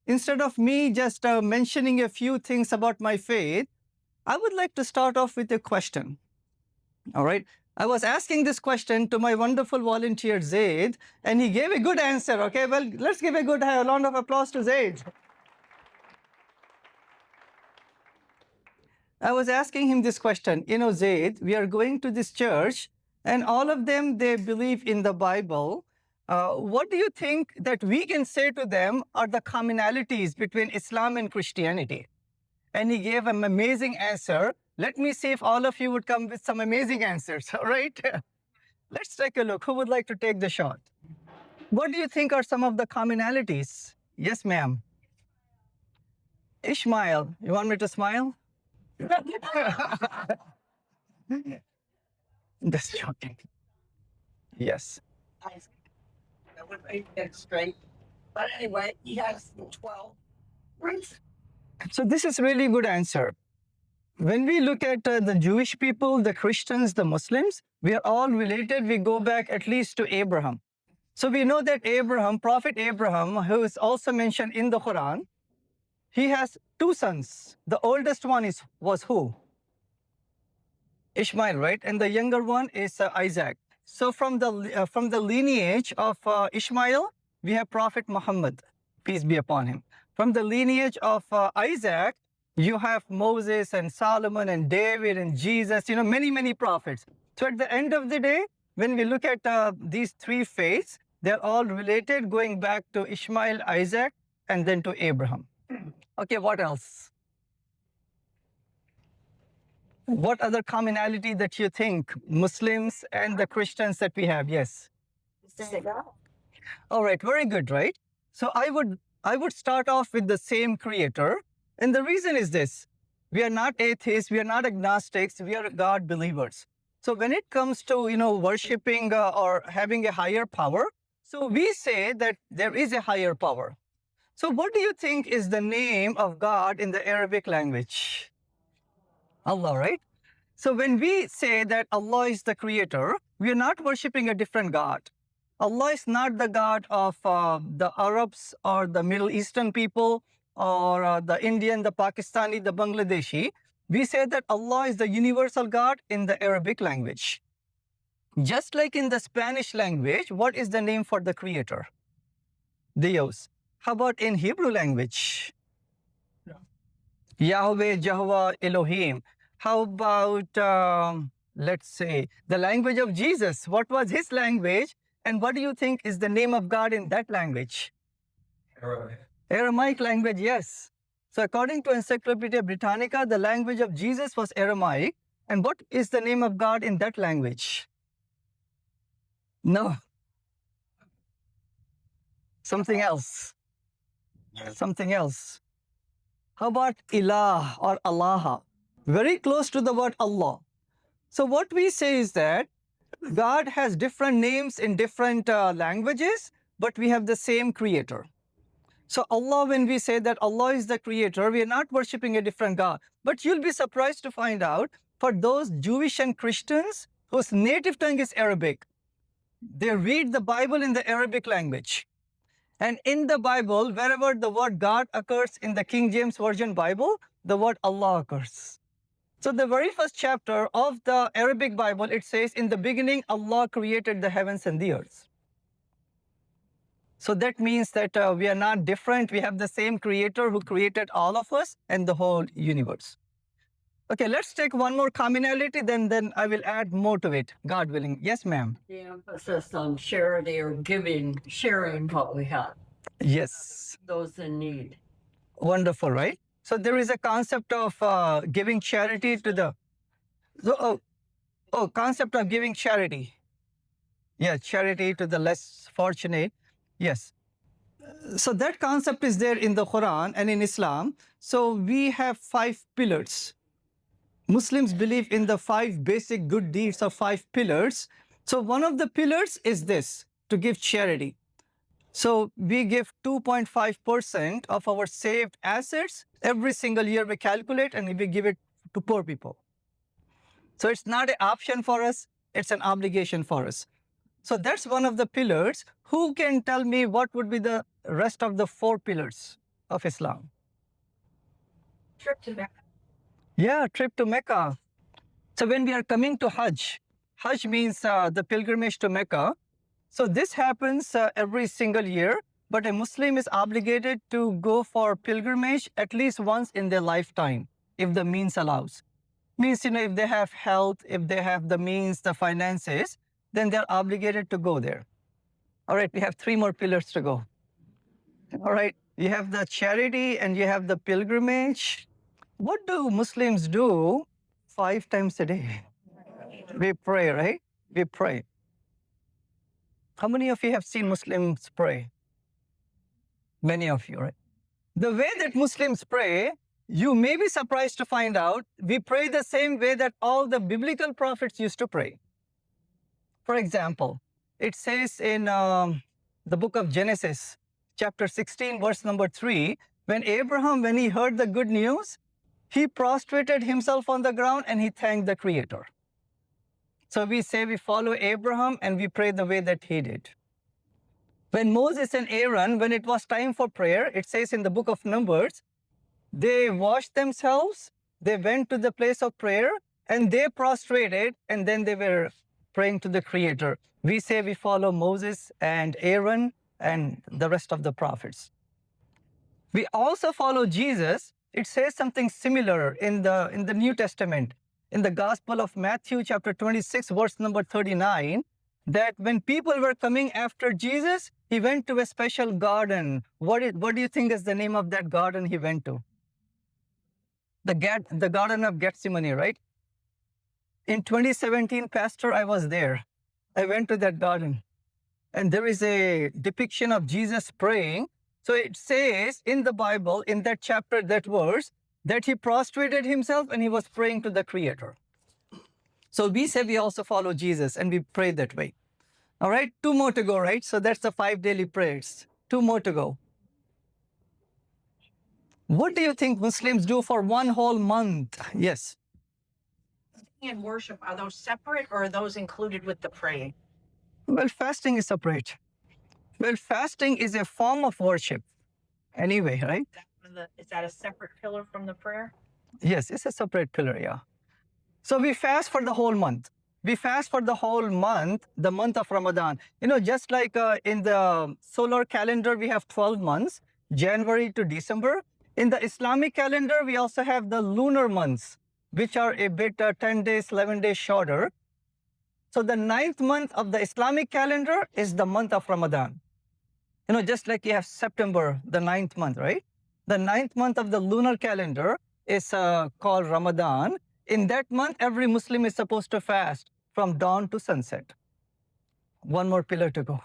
instead of me just mentioning a few things about my faith, I would like to start off with a question. All right. I was asking this question to my wonderful volunteer Zaid, and he gave a good answer. Okay, well, let's give a good round of applause to Zaid. I was asking him this question. Zaid, we are going to this church, and all of them, they believe in the Bible. What do you think that we can say to them are the commonalities between Islam and Christianity? And he gave an amazing answer. Let me see if all of you would come with some amazing answers, all right? Let's take a look. Who would like to take the shot? What do you think are some of the commonalities? Yes, ma'am. Ishmael, you want me to smile? Just joking. Yes. I would make that straight. But anyway, he has 12 roots. So this is really good answer. When we look at the Jewish people, the Christians, the Muslims, we are all related. We go back at least to Abraham. So we know that Abraham, Prophet Abraham, who is also mentioned in the Quran, he has two sons. The oldest one was who? Ishmael, right? And the younger one is Isaac. So from the lineage of Ishmael, we have Prophet Muhammad, peace be upon him. From the lineage of Isaac, you have Moses and Solomon and David and Jesus, many, many prophets. So at the end of the day, when we look at these three faiths, they're all related, going back to Ishmael, Isaac, and then to Abraham. Okay, what else? What other commonality that you think Muslims and the Christians that we have? Yes. All right, very good, right? So I would start off with the same creator. And the reason is this: we are not atheists, we are not agnostics, we are God believers. So when it comes to, worshiping or having a higher power, so we say that there is a higher power. So what do you think is the name of God in the Arabic language? Allah, right? So when we say that Allah is the creator, we are not worshiping a different God. Allah is not the God of the Arabs or the Middle Eastern people or the Indian, the Pakistani, the Bangladeshi. We say that Allah is the universal God in the Arabic language. Just like in the Spanish language, what is the name for the creator? Dios. How about in Hebrew language? Yahweh, Jehovah, Elohim. How about, let's say, the language of Jesus? What was his language? And what do you think is the name of God in that language? Aramaic language, yes. So according to Encyclopedia Britannica, the language of Jesus was Aramaic. And what is the name of God in that language? No. Something else. Something else. How about Ilah or Allah? Very close to the word Allah. So what we say is that God has different names in different languages, but we have the same creator. So Allah, when we say that Allah is the creator, we are not worshiping a different God. But you'll be surprised to find out, for those Jewish and Christians whose native tongue is Arabic, they read the Bible in the Arabic language. And in the Bible, wherever the word God occurs in the King James Version Bible, the word Allah occurs. So the very first chapter of the Arabic Bible, it says, in the beginning, Allah created the heavens and the earth. So that means that we are not different. We have the same creator who created all of us and the whole universe. Okay, let's take one more commonality, then I will add more to it, God willing. Yes, ma'am. The emphasis on charity or giving, sharing what we have. Yes. Those in need. Wonderful, right? So there is a concept of giving charity to the... concept of giving charity. Yeah, charity to the less fortunate. Yes. So that concept is there in the Quran and in Islam. So we have 5 pillars. Muslims believe in the 5 basic good deeds of 5 pillars. So one of the pillars is this, to give charity. So we give 2.5% of our saved assets. Every single year we calculate and we give it to poor people. So it's not an option for us, it's an obligation for us. So that's one of the pillars. Who can tell me what would be the rest of the 4 pillars? of Islam? Trip to Mecca. Yeah, trip to Mecca. So when we are coming to Hajj, Hajj means the pilgrimage to Mecca. So this happens every single year, but a Muslim is obligated to go for pilgrimage at least once in their lifetime, if the means allows. Means, if they have health, if they have the means, the finances, then they're obligated to go there. All right, we have 3 more pillars to go. All right, you have the charity and you have the pilgrimage. What do Muslims do 5 times a day? We pray, right? We pray. How many of you have seen Muslims pray? Many of you, right? The way that Muslims pray, you may be surprised to find out we pray the same way that all the biblical prophets used to pray. For example, it says in the book of Genesis, chapter 16, verse number 3, when Abraham, when he heard the good news, he prostrated himself on the ground and he thanked the Creator. So we say we follow Abraham and we pray the way that he did. When Moses and Aaron, when it was time for prayer, it says in the book of Numbers, they washed themselves, they went to the place of prayer, and they prostrated, and then they were praying to the Creator. We say we follow Moses and Aaron and the rest of the prophets. We also follow Jesus. It says something similar in the New Testament. In the Gospel of Matthew, chapter 26, verse number 39, that when people were coming after Jesus, he went to a special garden. What do you think is the name of that garden he went to? The Garden of Gethsemane, right? In 2017, Pastor, I was there. I went to that garden. And there is a depiction of Jesus praying. So it says in the Bible, in that chapter, that verse, that he prostrated himself and he was praying to the Creator. So we say we also follow Jesus and we pray that way. All right, 2 more to go, right? So that's the 5 daily prayers. 2 more to go. What do you think Muslims do for 1 whole month? Yes. And worship, are those separate or are those included with the praying? Well, fasting is separate. Well, fasting is a form of worship anyway, right? Is that a separate pillar from the prayer? Yes, it's a separate pillar, yeah. So we fast for the whole month. We fast for the whole month, the month of Ramadan. Just like in the solar calendar, we have 12 months, January to December. In the Islamic calendar, we also have the lunar months, which are a bit 10 days, 11 days shorter. So the 9th month of the Islamic calendar is the month of Ramadan. Just like you have September, the 9th month, right? The 9th month of the lunar calendar is called Ramadan. In that month, every Muslim is supposed to fast from dawn to sunset. 1 more pillar to go.